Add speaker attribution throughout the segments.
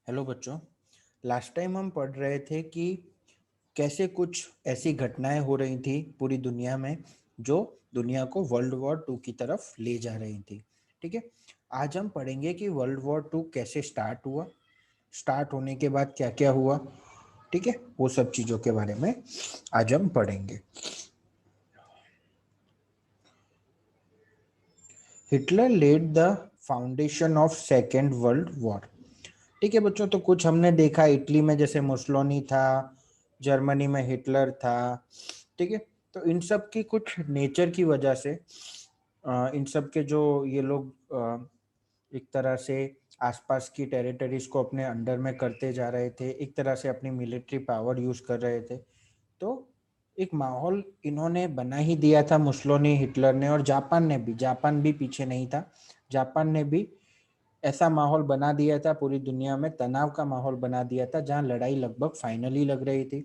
Speaker 1: Hello बच्चों। Last time हम पढ़ रहे थे कि कैसे कुछ ऐसी घटनाएं हो रही थी पूरी दुनिया में जो दुनिया को वर्ल्ड वॉर टू की तरफ ले जा रही थी। ठीक है, आज हम पढ़ेंगे कि वर्ल्ड वॉर टू कैसे स्टार्ट हुआ, स्टार्ट होने के बाद क्या क्या हुआ। ठीक है, वो सब चीज़ों के बारे में आज हम पढ़ेंगे। Hitler led the foundation of second world war. ठीक है बच्चों, तो कुछ हमने देखा इटली में जैसे मुसोलिनी था, जर्मनी में हिटलर था। ठीक है, तो इन सब की कुछ नेचर की वजह से इन सब के जो ये लोग एक तरह से आसपास की टेरिटरीज को अपने अंडर में करते जा रहे थे, एक तरह से अपनी मिलिट्री पावर यूज कर रहे थे। तो एक माहौल इन्होंने बना ही दिया था मुसोलिनी, हिटलर ने, और जापान भी पीछे नहीं था। जापान ने भी ऐसा माहौल बना दिया था, पूरी दुनिया में तनाव का माहौल बना दिया था, जहां लड़ाई लगभग फाइनली लग रही थी।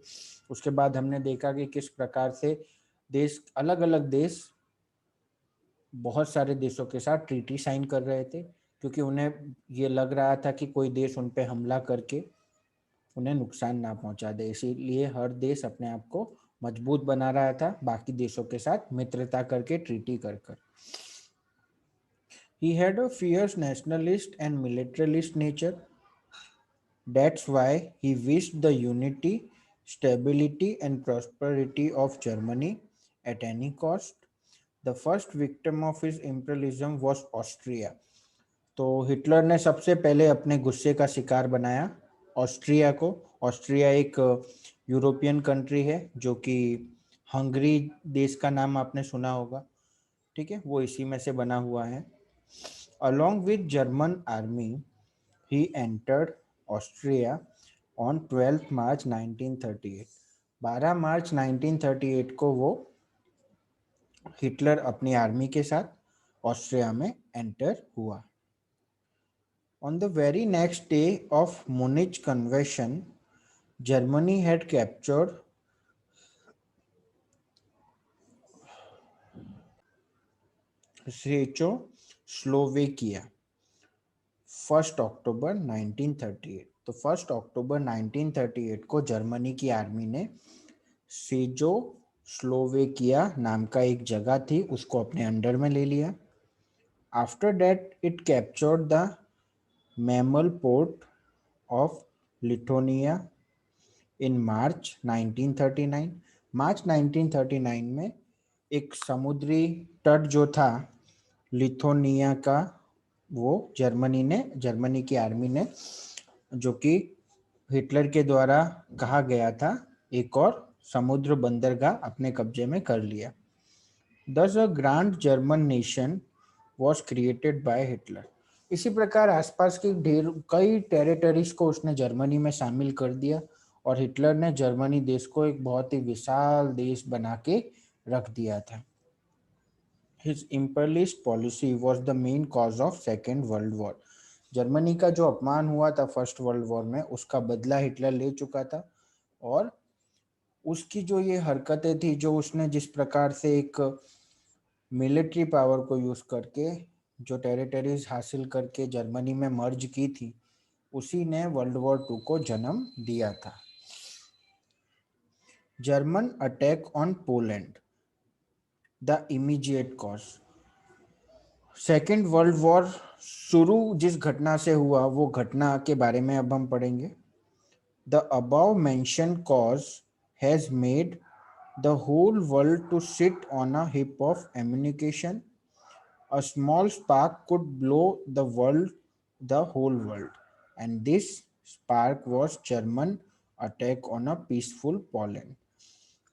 Speaker 1: उसके बाद हमने देखा कि किस प्रकार से देश, अलग अलग देश बहुत सारे देशों के साथ ट्रीटी साइन कर रहे थे, क्योंकि उन्हें ये लग रहा था कि कोई देश उन पे हमला करके उन्हें नुकसान ना पहुंचा दे। इसीलिए हर देश अपने आप को मजबूत बना रहा था, बाकी देशों के साथ मित्रता करके, ट्रीटी कर कर। He had a fierce nationalist and militarist nature. That's why he wished the unity, stability, and prosperity of Germany at any cost. The first victim of his imperialism was Austria. तो Hitler ने सबसे पहले अपने गुस्से का शिकार बनाया Austria को। ऑस्ट्रिया एक यूरोपियन कंट्री है जो कि हंगरी देश का नाम आपने सुना होगा। ठीक है, वो इसी में से बना हुआ है। Along with German army, he entered Austria on 12 मार्च 1938। 12 मार्च 1938 को वो हिटलर अपनी आर्मी के साथ ऑस्ट्रिया में एंटर हुआ। On the very next day of Munich Convention, Germany had captured Czechoslovakia। 1 अक्टूबर 1938, तो 1 अक्टूबर 1938 को जर्मनी की आर्मी ने सेजो स्लोवेकिया नाम का एक जगह थी उसको अपने अंडर में ले लिया। After that it captured the Memel port of Lithuania in March 1939। March 1939 में एक समुद्री तट जो था लिथुआनिया का, वो जर्मनी की आर्मी ने, जो कि हिटलर के द्वारा कहा गया था, एक और समुद्र बंदरगाह अपने कब्जे में कर लिया। Thus a grand German nation was created by Hitler। इसी प्रकार आसपास की कई टेरिटरीज को उसने जर्मनी में शामिल कर दिया और हिटलर ने जर्मनी देश को एक बहुत ही विशाल देश बना के रख दिया था। His imperialist policy was the main cause of Second World War। Germany का जो अपमान हुआ था फर्स्ट वर्ल्ड वॉर में, उसका बदला हिटलर ले चुका था। और उसकी जो ये हरकतें थी, जो उसने जिस प्रकार से एक मिलिट्री पावर को यूज करके जो टेरिटरीज हासिल करके जर्मनी में मर्ज की थी, उसी ने वर्ल्ड वॉर टू को जन्म दिया था। German attack on Poland, the immediate cause. Second world war शुरू जिस घटना से हुआ, वो घटना के बारे में अब हम पढ़ेंगे। The above mention cause has made the whole world to sit on a heap of ammunition. A small spark could blow the whole world, and this spark was German attack on a peaceful Poland।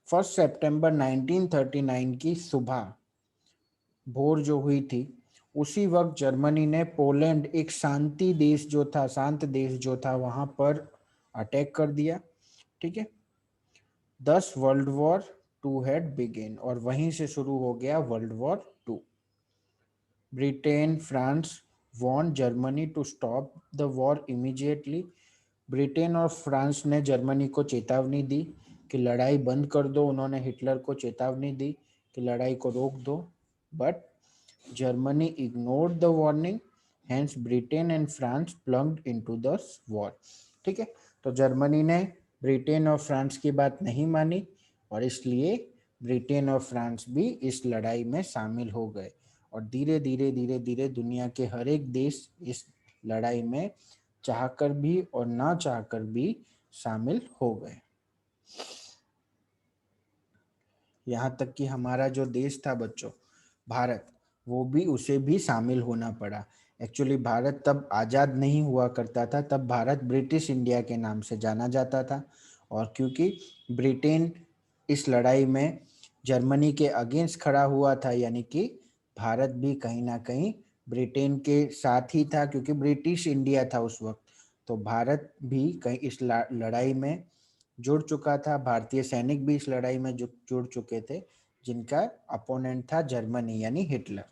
Speaker 1: 1 सितंबर 1939 की सुबह, भोर जो हुई थी, उसी वक्त Germany ने Poland, एक शांत देश जो था, वहां पर अटैक कर दिया। ठीक है, 10 वर्ल्ड वॉर 2 हैड बिगिन, और वहीं से शुरू हो गया world war 2। Britain, France want Germany to stop the war immediately. Britain और फ्रांस ने जर्मनी को चेतावनी दी कि लड़ाई बंद कर दो। उन्होंने हिटलर को चेतावनी दी कि लड़ाई को रोक दो, but Germany ignored the warning. Hence Britain and France plunged into the war. ठीक है, तो जर्मनी ने ब्रिटेन और फ्रांस की बात नहीं मानी और इसलिए ब्रिटेन और फ्रांस भी इस लड़ाई में शामिल हो गए और धीरे धीरे धीरे धीरे दुनिया के हर एक देश इस लड़ाई में चाहकर भी और ना चाहकर भी शामिल हो गए। यहाँ तक कि हमारा जो देश था बच्चों, भारत, वो भी उसे भी शामिल होना पड़ा। एक्चुअली भारत तब आज़ाद नहीं हुआ करता था, तब भारत ब्रिटिश इंडिया के नाम से जाना जाता था। और क्योंकि ब्रिटेन इस लड़ाई में जर्मनी के अगेंस्ट खड़ा हुआ था, यानी कि भारत भी कहीं ना कहीं ब्रिटेन के साथ ही था, क्योंकि ब्रिटिश इंडिया था उस वक्त। तो भारत भी कहीं इस लड़ाई में जुड़ चुका था, भारतीय सैनिक भी इस लड़ाई में जुड़ चुके थे, जिनका अपोनेंट था जर्मनी यानी Hitler.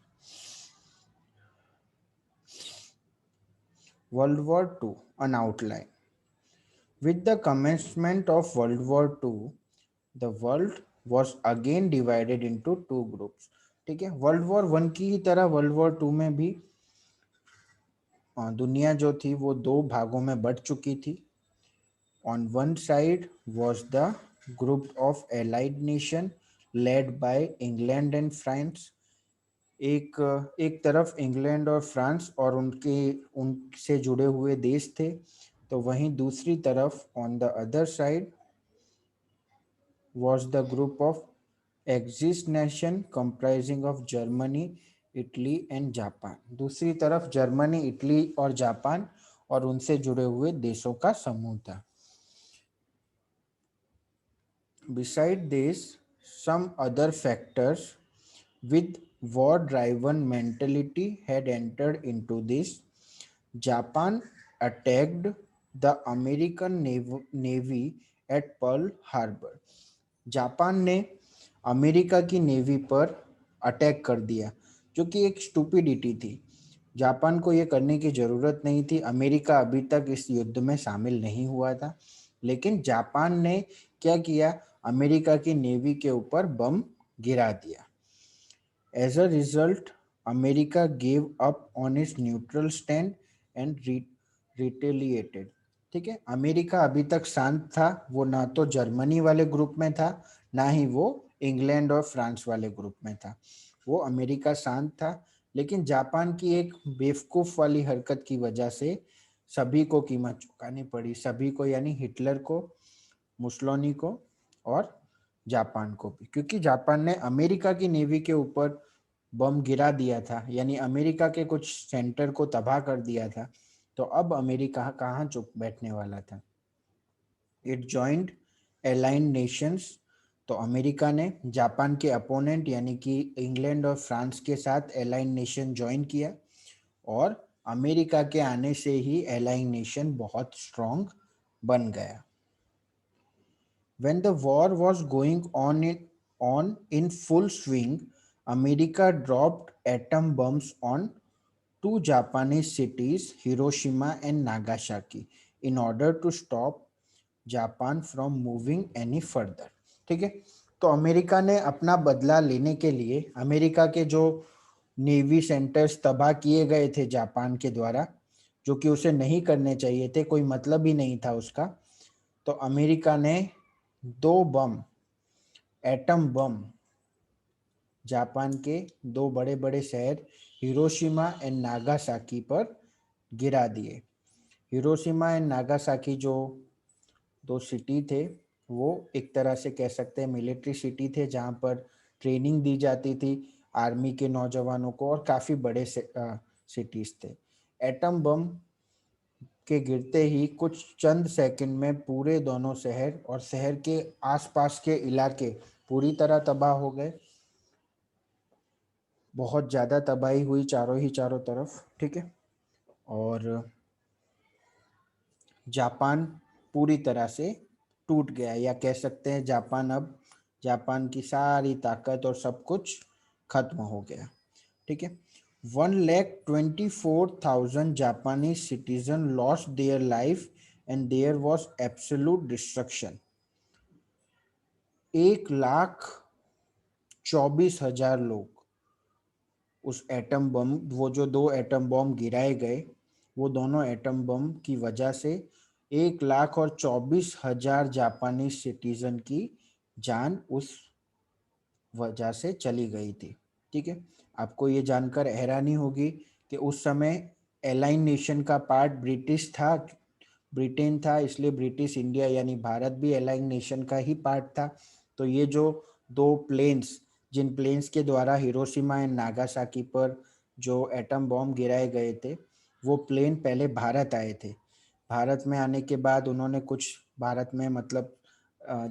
Speaker 1: World war two, an outline. With the commencement of World War II, the world was again divided into two groups. ठीक है, वर्ल्ड वॉर वन की ही तरह वर्ल्ड वॉर टू में भी दुनिया जो थी वो दो भागों में बढ़ चुकी थी। On one side was the group of allied nation led by England and France. एक एक तरफ इंग्लैंड और फ्रांस और उनके उनसे जुड़े हुए देश थे, तो वहीं दूसरी तरफ on the other side was the group of Axis nation comprising of Germany, Italy and Japan. दूसरी तरफ जर्मनी, इटली और जापान और उनसे जुड़े हुए देशों का समूह था। Beside this, some other factors with war-driven mentality had entered into this. Japan attacked the American Navy at Pearl Harbor. Japan ने अमेरिका की नेवी पर अटैक कर दिया, जो कि एक स्टूपिडिटी थी। जापान को ये करने की ज़रूरत नहीं थी, अमेरिका अभी तक इस युद्ध में शामिल नहीं हुआ था। लेकिन जापान ने क्या किया, अमेरिका की नेवी के ऊपर बम गिरा दिया। As a result America gave up on its neutral stand and retaliated. ठीक है, अमेरिका अभी तक शांत था, वो ना तो जर्मनी वाले ग्रुप में था, ना ही वो इंग्लैंड और फ्रांस वाले ग्रुप में था। वो अमेरिका शांत था, लेकिन जापान की एक बेवकूफ़ वाली हरकत की वजह से सभी को कीमत चुकानी पड़ी। सभी को यानी हिटलर को, मुसोलिनी को और जापान को भी, क्योंकि जापान ने अमेरिका की नेवी के ऊपर बम गिरा दिया था, यानी अमेरिका के कुछ सेंटर को तबाह कर दिया था। तो अब अमेरिका कहाँ चुप बैठने वाला था। इट जॉइंड अलाइंड नेशंस, तो अमेरिका ने जापान के अपोनेंट यानी कि इंग्लैंड और फ्रांस के साथ अलाइंड नेशन ज्वाइन किया और अमेरिका के आने से ही अलाइंड नेशन बहुत स्ट्रॉन्ग बन गया। When the war was going on in full swing, America dropped atom bombs on two Japanese cities, Hiroshima and Nagasaki, in order to stop Japan from moving any further. ठीक है, तो America ने अपना बदला लेने के लिए अमेरिका के जो नेवी सेंटर्स तबाह किए गए थे जापान के द्वारा, जो कि उसे नहीं करने चाहिए थे, कोई मतलब ही नहीं था उसका, तो अमेरिका ने दो बम, एटम बम, जापान के दो बड़े बड़े शहर हिरोशिमा एंड नागासाकी पर गिरा दिए। हिरोशिमा एंड नागासाकी जो दो सिटी थे, वो एक तरह से कह सकते हैं मिलिट्री सिटी थे, जहाँ पर ट्रेनिंग दी जाती थी आर्मी के नौजवानों को, और काफ़ी बड़े सिटीज़ थे। एटम बम के गिरते ही कुछ चंद सेकंड में पूरे दोनों शहर और शहर के आसपास के इलाके पूरी तरह तबाह हो गए। बहुत ज़्यादा तबाही हुई चारों तरफ। ठीक है, और जापान पूरी तरह से टूट गया, या कह सकते हैं जापान की सारी ताकत और सब कुछ खत्म हो गया। ठीक है, 1,24,000 जापानी citizen lost their life and there was absolute destruction. 1,24,000 लोग उस एटम बम, वो जो 2 एटम बम गिराए गए, वो दोनों एटम बम की वजह से 1,24,000 जापानी सिटीजन की जान उस वजह से चली गई थी। ठीक है, आपको ये जानकर हैरानी होगी कि उस समय एलाइन नेशन का पार्ट ब्रिटिश था, ब्रिटेन था, इसलिए ब्रिटिश इंडिया यानी भारत भी एलाइन नेशन का ही पार्ट था। तो ये जो 2 प्लेन्स, जिन प्लेन्स के द्वारा हिरोशिमा एंड नागासाकी पर जो एटम बॉम्ब गिराए गए थे, वो प्लेन पहले भारत आए थे। भारत में आने के बाद उन्होंने कुछ भारत में मतलब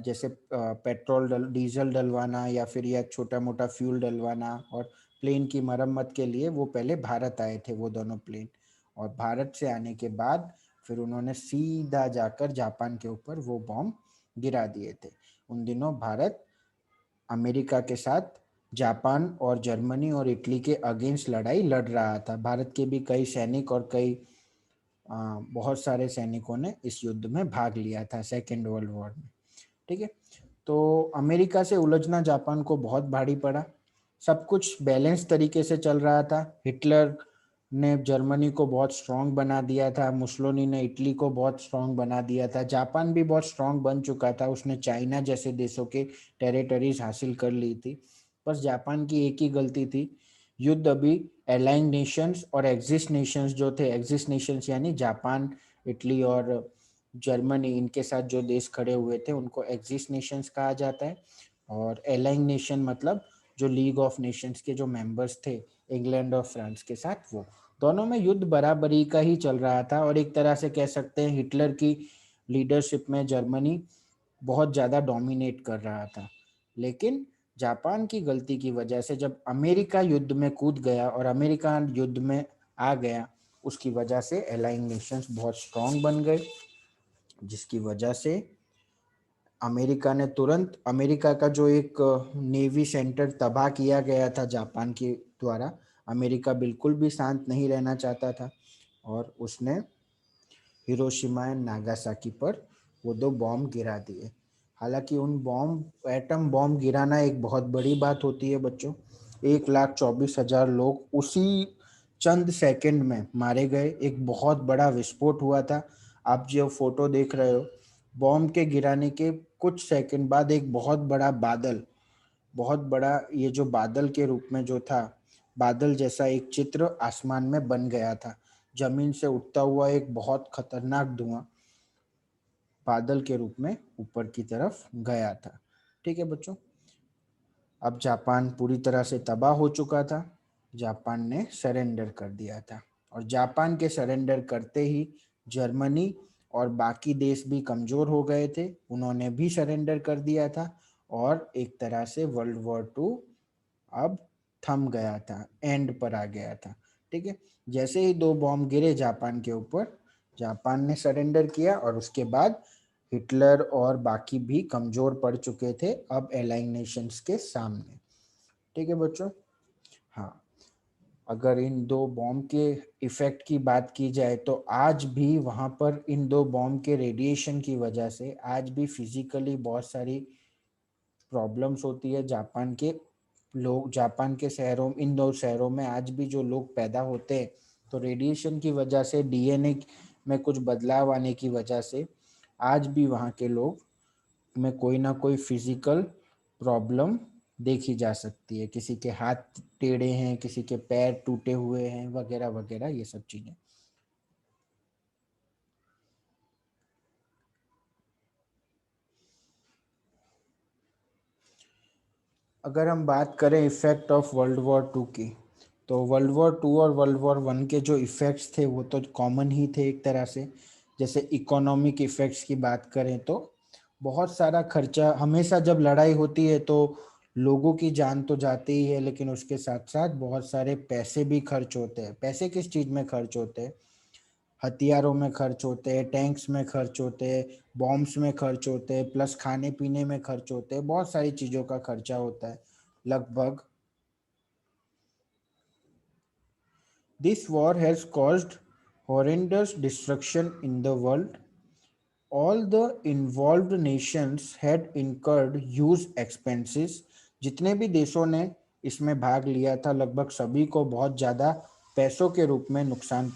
Speaker 1: जैसे पेट्रोल डीजल डलवाना या फिर या छोटा मोटा फ्यूल डलवाना और प्लेन की मरम्मत के लिए वो पहले भारत आए थे वो दोनों प्लेन। और भारत से आने के बाद फिर उन्होंने सीधा जाकर जापान के ऊपर वो बॉम्ब गिरा दिए थे। उन दिनों भारत अमेरिका के साथ जापान और जर्मनी और इटली के अगेंस्ट लड़ाई लड़ रहा था। भारत के भी कई सैनिक और कई बहुत सारे सैनिकों ने इस युद्ध में भाग लिया था, सेकेंड वर्ल्ड वॉर में। ठीक है, तो अमेरिका से उलझना जापान को बहुत भारी पड़ा। सब कुछ बैलेंस तरीके से चल रहा था। हिटलर ने जर्मनी को बहुत स्ट्रांग बना दिया था, मुसोलिनी ने इटली को बहुत स्ट्रांग बना दिया था, जापान भी बहुत स्ट्रांग बन चुका था, उसने चाइना जैसे देशों के टेरिटरीज हासिल कर ली थी। बस जापान की एक ही गलती थी, युद्ध अभी एलाइन नेशंस और एग्जिस्ट नेशंस जो थे, एग्जिस्ट नेशंस यानी जापान, इटली और जर्मनी, इनके साथ जो देश खड़े हुए थे उनको एग्जिस्ट नेशंस कहा जाता है। और एलाइन नेशन मतलब जो लीग ऑफ नेशंस के जो मेंबर्स थे इंग्लैंड और फ्रांस के साथ, वो दोनों में युद्ध बराबरी का ही चल रहा था। और एक तरह से कह सकते हैं हिटलर की लीडरशिप में जर्मनी बहुत ज़्यादा डोमिनेट कर रहा था। लेकिन जापान की गलती की वजह से जब अमेरिका युद्ध में कूद गया और अमेरिका युद्ध में आ गया, उसकी वजह से एलाइन नेशंस बहुत स्ट्रांग बन गए, जिसकी वजह से अमेरिका ने तुरंत, अमेरिका का जो एक नेवी सेंटर तबाह किया गया था जापान के द्वारा, अमेरिका बिल्कुल भी शांत नहीं रहना चाहता था और उसने हिरोशिमा एंड नागासाकी पर वो 2 बॉम्ब गिरा दिए। हालांकि उन बॉम्ब, एटम बॉम्ब गिराना एक बहुत बड़ी बात होती है बच्चों। 1,24,000 लोग उसी चंद सेकंड में मारे गए, एक बहुत बड़ा विस्फोट हुआ था। आप जो फोटो देख रहे हो, बॉम्ब के गिराने के कुछ सेकंड बाद एक बहुत बड़ा बादल, बहुत बड़ा ये जो बादल के रूप में जो था, बादल जैसा एक चित्र आसमान में बन गया था। जमीन से उठता हुआ एक बहुत खतरनाक धुआं बादल के रूप में ऊपर की तरफ गया था। ठीक है बच्चों, अब जापान पूरी तरह से तबाह हो चुका था, जापान ने सरेंडर कर दिया था। और जापान के सरेंडर करते ही जर्मनी और बाकी देश भी कमजोर हो गए थे, उन्होंने भी सरेंडर कर दिया था। और एक तरह से वर्ल्ड वॉर 2 अब थम गया था, एंड पर आ गया था। ठीक है, जैसे ही 2 बॉम्ब गिरे जापान के ऊपर, जापान ने सरेंडर किया और उसके बाद हिटलर और बाकी भी कमजोर पड़ चुके थे अब एलाइन नेशंस के सामने। ठीक है बच्चों, हाँ, अगर इन 2 बॉम्ब के इफेक्ट की बात की जाए तो आज भी वहां पर इन 2 बॉम्ब के रेडिएशन की वजह से आज भी फिजिकली बहुत सारी प्रॉब्लम्स होती है। जापान के लोग, जापान के शहरों, इन 2 शहरों में आज भी जो लोग पैदा होते हैं तो रेडिएशन की वजह से, डीएनए में कुछ बदलाव आने की वजह से आज भी वहाँ के लोग में कोई ना कोई फिजिकल प्रॉब्लम देखी जा सकती है। किसी के हाथ टेढ़े हैं, किसी के पैर टूटे हुए हैं, वगैरह वगैरह, ये सब चीजें। अगर हम बात करें इफेक्ट ऑफ वर्ल्ड वॉर 2 की, तो वर्ल्ड वॉर 2 और वर्ल्ड वॉर 1 के जो इफेक्ट्स थे वो तो कॉमन ही थे एक तरह से। जैसे इकोनॉमिक इफेक्ट्स की बात करें तो बहुत सारा खर्चा, हमेशा जब लड़ाई होती है तो लोगों की जान तो जाती ही है, लेकिन उसके साथ साथ बहुत सारे पैसे भी खर्च होते हैं। पैसे किस चीज में खर्च होते हैं? हथियारों में खर्च होते हैं, टैंक्स में खर्च होते हैं, बॉम्ब्स में खर्च होते हैं, प्लस खाने पीने में खर्च होते हैं, बहुत सारी चीज़ों का खर्चा होता है लगभग। This war has caused horrendous destruction in the world. All the involved nations had incurred huge expenses. जितने भी देशों ने इसमें भाग लिया था। लगभग सभी को बहुत ज़्यादा पैसों के रूप में नुकसान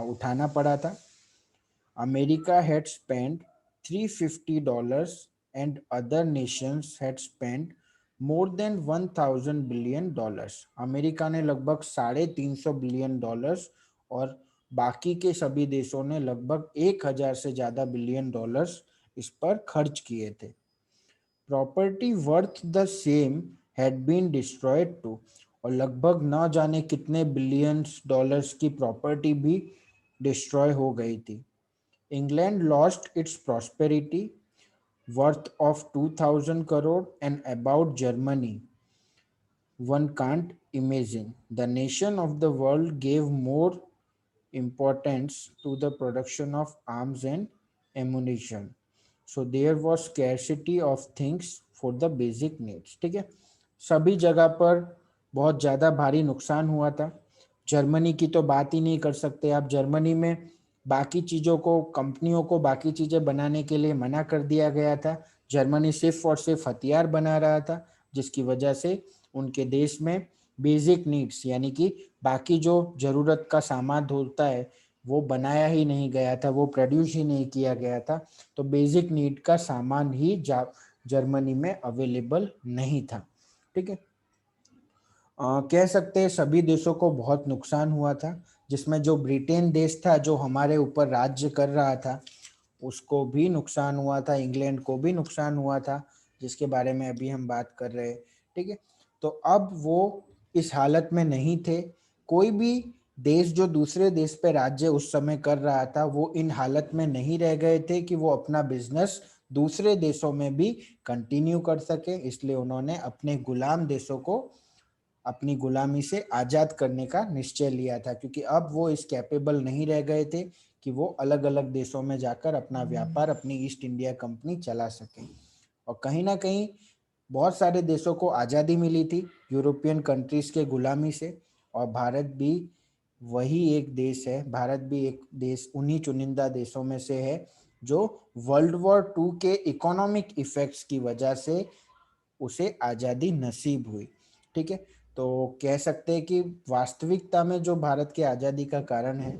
Speaker 1: उठाना पड़ा था। America had spent $350 and other nations had spent more than $1,000 billion। America ने लगभग $350 बिलियन और बाकी के सभी देशों ने लगभग 1,000 से ज्यादा बिलियन डॉलर्स इस पर खर्च किए थे। Property worth the same had been destroyed too, और लगभग न जाने कितने बिलियंस डॉलर्स की प्रॉपर्टी भी डिस्ट्रॉय हो गई थी। England lost its prosperity worth of 2,000 crore, and about Germany, one can't imagine. The nation of the world gave more importance to the production of arms and ammunition. So there was scarcity of things for the basic needs। ठीक है, सभी जगह पर बहुत ज़्यादा भारी नुकसान हुआ था। जर्मनी की तो बात ही नहीं कर सकते आप। जर्मनी में बाकी चीज़ों को, कंपनियों को बाकी चीज़ें बनाने के लिए मना कर दिया गया था। जर्मनी सिर्फ और सिर्फ हथियार बना रहा था, जिसकी वजह से उनके देश में बेसिक नीड्स यानी कि बाकी जो ज़रूरत का सामान होता है वो बनाया ही नहीं गया था, वो प्रोड्यूस ही नहीं किया गया था। तो बेसिक नीड का सामान ही जर्मनी में अवेलेबल नहीं था। ठीक है, कह सकते हैं सभी देशों को बहुत नुकसान हुआ था, जिसमें जो ब्रिटेन देश था जो हमारे ऊपर राज्य कर रहा था उसको भी नुकसान हुआ था, इंग्लैंड को भी नुकसान हुआ था, जिसके बारे में अभी हम बात कर रहे हैं। ठीक है, तो अब वो इस हालत में नहीं थे। कोई भी देश जो दूसरे देश पे राज्य उस समय कर रहा था वो इन हालत में नहीं रह गए थे कि वो अपना बिजनेस दूसरे देशों में भी कंटिन्यू कर सके, इसलिए उन्होंने अपने गुलाम देशों को अपनी गुलामी से आजाद करने का निश्चय लिया था, क्योंकि अब वो इस कैपेबल नहीं रह गए थे कि वो अलग अलग देशों में जाकर अपना व्यापार, अपनी ईस्ट इंडिया कंपनी चला सके। और कहीं ना कहीं बहुत सारे देशों को आज़ादी मिली थी यूरोपियन कंट्रीज के गुलामी से, और भारत भी वही एक देश है। भारत भी एक देश उन्हीं चुनिंदा देशों में से है जो वर्ल्ड वॉर 2 के इकोनॉमिक इफेक्ट्स की वजह से उसे आज़ादी नसीब हुई। ठीक है, तो कह सकते हैं कि वास्तविकता में जो भारत की आज़ादी का कारण है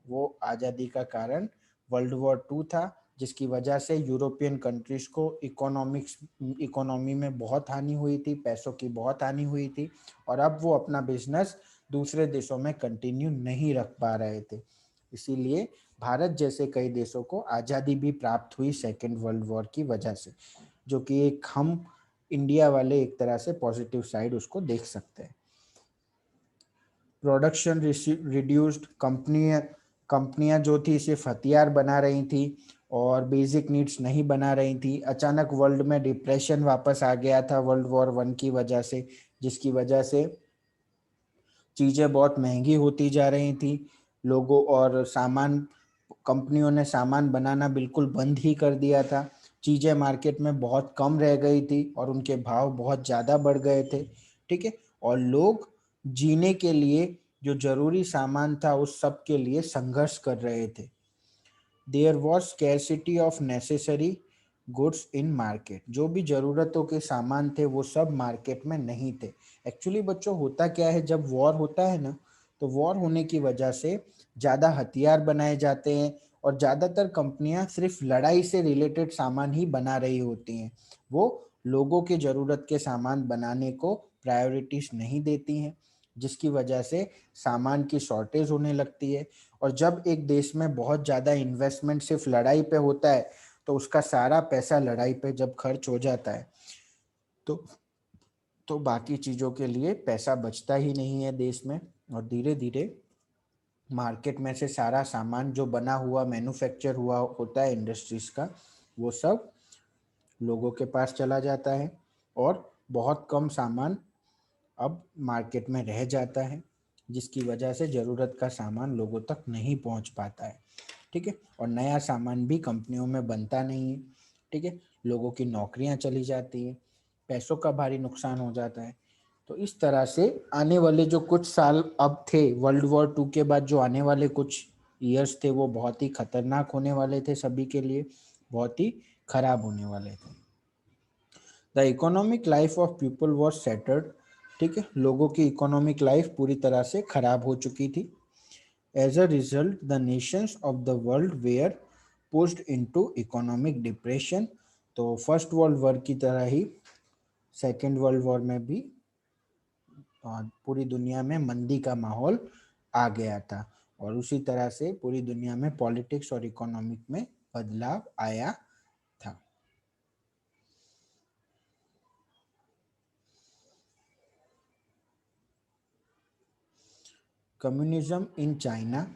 Speaker 1: वो आज़ादी का कारण वर्ल्ड वॉर 2 था, जिसकी वजह से यूरोपियन कंट्रीज को इकोनॉमी में बहुत हानि हुई थी, पैसों की बहुत हानि हुई थी, और अब वो अपना बिजनेस दूसरे देशों में कंटिन्यू नहीं रख पा रहे थे। इसीलिए भारत जैसे कई देशों को आज़ादी भी प्राप्त हुई सेकेंड वर्ल्ड वॉर की वजह से, जो कि एक हम इंडिया वाले एक तरह से पॉजिटिव साइड उसको देख सकते हैं। प्रोडक्शन रिड्यूस्ड, कंपनियां जो थी सिर्फ हथियार बना रही थी और बेसिक नीड्स नहीं बना रही थी। अचानक वर्ल्ड में डिप्रेशन वापस आ गया था वर्ल्ड वॉर 1 की वजह से, जिसकी वजह से चीज़ें बहुत महंगी होती जा रही थी। लोगों और सामान, कंपनियों ने सामान बनाना बिल्कुल बंद ही कर दिया था। चीज़ें मार्केट में बहुत कम रह गई थी और उनके भाव बहुत ज़्यादा बढ़ गए थे। ठीक है, और लोग जीने के लिए जो जरूरी सामान था उस सब के लिए संघर्ष कर रहे थे। There was scarcity of necessary goods in market, जो भी ज़रूरतों के सामान थे वो सब मार्केट में नहीं थे। एक्चुअली बच्चों होता क्या है, जब वॉर होता है ना, तो वॉर होने की वजह से ज़्यादा हथियार बनाए जाते हैं और ज़्यादातर कंपनियां सिर्फ लड़ाई से रिलेटेड सामान ही बना रही होती हैं। वो लोगों के ज़रूरत के सामान बनाने को प्रायोरिटीज नहीं देती हैं, जिसकी वजह से सामान की शॉर्टेज होने लगती है। और जब एक देश में बहुत ज़्यादा इन्वेस्टमेंट सिर्फ लड़ाई पे होता है तो उसका सारा पैसा लड़ाई पे जब खर्च हो जाता है तो बाकी चीज़ों के लिए पैसा बचता ही नहीं है देश में, और धीरे धीरे मार्केट में से सारा सामान जो बना हुआ मैन्युफैक्चर हुआ होता है इंडस्ट्रीज का, वो सब लोगों के पास चला जाता है और बहुत कम सामान अब मार्केट में रह जाता है, जिसकी वजह से ज़रूरत का सामान लोगों तक नहीं पहुंच पाता है। ठीक है, और नया सामान भी कंपनियों में बनता नहीं है। ठीक है, लोगों की नौकरियां चली जाती है, पैसों का भारी नुकसान हो जाता है। तो इस तरह से आने वाले जो कुछ साल अब थे वर्ल्ड वॉर 2 के बाद, जो आने वाले कुछ ईयर्स थे वो बहुत ही खतरनाक होने वाले थे सभी के लिए, बहुत ही खराब होने वाले थे। The economic life of people was shattered. ठीक है, लोगों की इकोनॉमिक लाइफ पूरी तरह से खराब हो चुकी थी। As a result the nations of the world were pushed into economic depression. तो फर्स्ट वर्ल्ड वॉर की तरह ही सेकेंड वर्ल्ड वॉर में भी पूरी दुनिया में मंदी का माहौल आ गया था, और उसी तरह से पूरी दुनिया में पॉलिटिक्स और इकोनॉमिक में बदलाव आया था। Communism in China.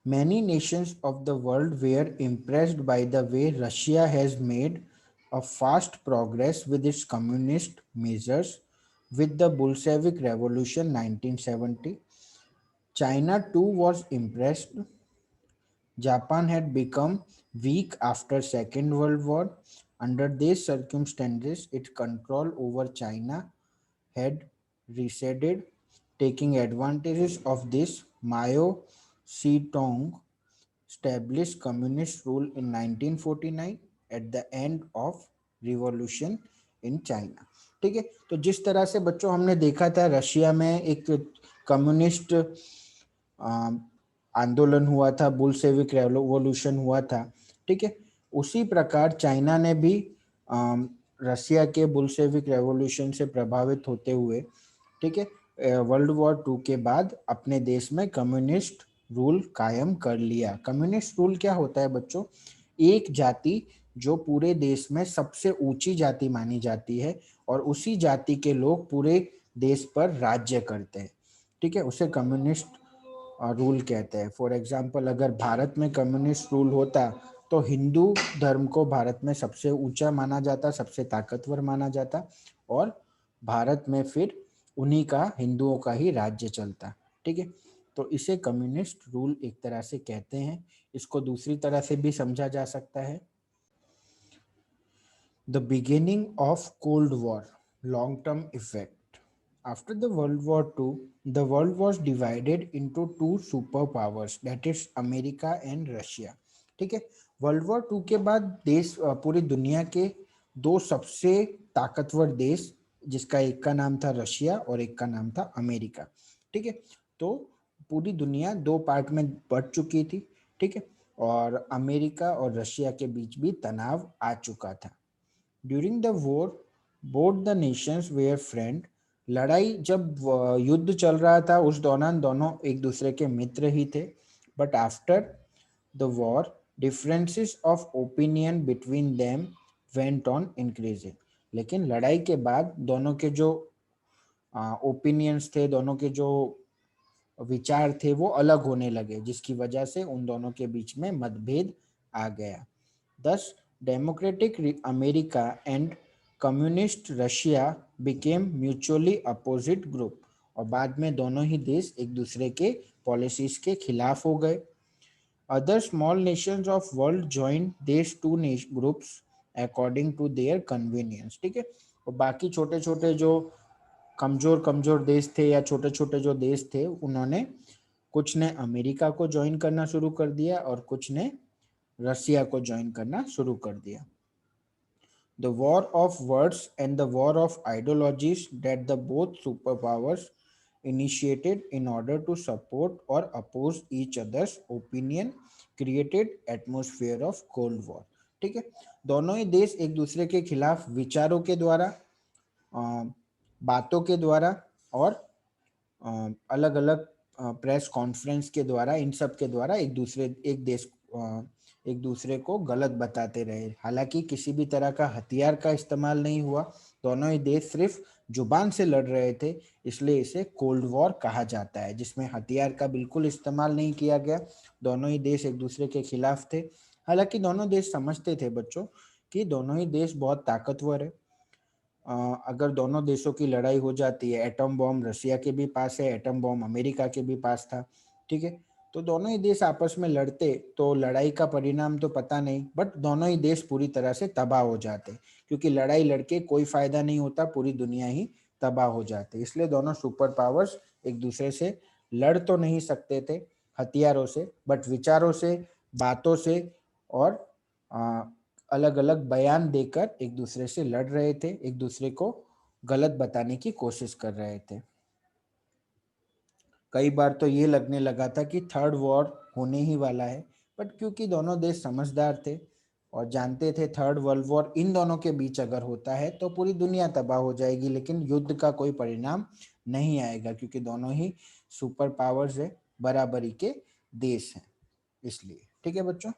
Speaker 1: Many nations of the world were impressed by the way Russia has made a fast progress with its communist measures. With the Bolshevik Revolution 1970, China too was impressed. Japan had become weak after Second World War. Under these circumstances, its control over China had receded. Taking advantages of this, Mao Zedong established communist rule in 1949 at the end of revolution in China। ठीक है, तो जिस तरह से बच्चों हमने देखा था रशिया में एक कम्युनिस्ट आंदोलन हुआ था, बुलशेविक रेवोल्यूशन हुआ था, ठीक है, उसी प्रकार चाइना ने भी रशिया के बुलशेविक रेवोल्यूशन से प्रभावित होते हुए, ठीक है, वर्ल्ड वॉर टू के बाद अपने देश में कम्युनिस्ट रूल कायम कर लिया। कम्युनिस्ट रूल क्या होता है बच्चों? एक जाति जो पूरे देश में सबसे ऊंची जाति मानी जाती है और उसी जाति के लोग पूरे देश पर राज्य करते हैं, ठीक है, उसे कम्युनिस्ट रूल कहते हैं। फॉर एग्जाम्पल अगर भारत में कम्युनिस्ट रूल होता तो हिंदू धर्म को भारत में सबसे ऊंचा माना जाता, सबसे ताकतवर माना जाता, और भारत में फिर उन्हीं का, हिंदुओं का ही राज्य चलता। ठीक है, तो इसे कम्युनिस्ट रूल एक तरह से कहते हैं। इसको दूसरी तरह से भी समझा जा सकता है। The beginning of Cold War, long-term effect. After the World War II, the world was divided into two superpowers, that is America and Russia. ठीक है, वर्ल्ड वॉर टू के बाद देश, पूरी दुनिया के दो सबसे ताकतवर देश, जिसका एक का नाम था रशिया और एक का नाम था अमेरिका। ठीक है, तो पूरी दुनिया दो पार्ट में बट चुकी थी। ठीक है, और अमेरिका और रशिया के बीच भी तनाव आ चुका था। During the war both the nations were friend. लड़ाई जब युद्ध चल रहा था उस दौरान दोनों एक दूसरे के मित्र ही थे। But after the war differences of opinion between them went on increasing. लेकिन लड़ाई के बाद दोनों के जो ओपिनियंस थे, दोनों के जो विचार थे, वो अलग होने लगे, जिसकी वजह से उन दोनों के बीच में मतभेद आ गया। Thus, Democratic America and Communist Russia became mutually opposite group। और बाद में दोनों ही देश एक दूसरे के पॉलिसीज के खिलाफ हो गए। Other small nations of world joined these two groups according to their convenience। ठीक है, और बाकी छोटे छोटे जो कमजोर कमजोर देश थे या छोटे छोटे जो देश थे, उन्होंने कुछ ने अमेरिका को ज्वाइन करना शुरू कर दिया और कुछ ने रशिया को ज्वाइन करना शुरू कर दिया। The war of words and the war of ideologies that the both superpowers initiated in order to support or oppose each other's opinion created atmosphere of Cold War। ठीक है, दोनों ही देश एक दूसरे के खिलाफ विचारों के द्वारा, बातों के द्वारा और अलग अलग प्रेस कॉन्फ्रेंस के द्वारा, इन सब के द्वारा एक दूसरे को गलत बताते रहे। हालांकि किसी भी तरह का हथियार का इस्तेमाल नहीं हुआ, दोनों ही देश सिर्फ जुबान से लड़ रहे थे, इसलिए इसे कोल्ड वॉर कहा जाता है, जिसमें हथियार का बिल्कुल इस्तेमाल नहीं किया गया। दोनों ही देश एक दूसरे के खिलाफ थे। हालांकि दोनों देश समझते थे बच्चों कि दोनों ही देश बहुत ताकतवर है। अगर दोनों देशों की लड़ाई हो जाती है, एटम बॉम्ब रशिया के भी पास है, एटम बॉम्ब अमेरिका के भी पास था, ठीक है, तो दोनों ही देश आपस में लड़ते तो लड़ाई का परिणाम तो पता नहीं, बट दोनों ही देश पूरी तरह से तबाह हो जाते, क्योंकि लड़ाई लड़के कोई फायदा नहीं होता, पूरी दुनिया ही तबाह हो जाती। इसलिए दोनों सुपर पावर्स एक दूसरे से लड़ तो नहीं सकते थे हथियारों से, बट विचारों से, बातों से और अलग अलग बयान देकर एक दूसरे से लड़ रहे थे, एक दूसरे को गलत बताने की कोशिश कर रहे थे। कई बार तो ये लगने लगा था कि थर्ड वॉर होने ही वाला है, बट क्योंकि दोनों देश समझदार थे और जानते थे थर्ड वर्ल्ड वॉर इन दोनों के बीच अगर होता है तो पूरी दुनिया तबाह हो जाएगी, लेकिन युद्ध का कोई परिणाम नहीं आएगा क्योंकि दोनों ही सुपर पावर्स है, बराबरी के देश हैं, इसलिए। ठीक है बच्चों।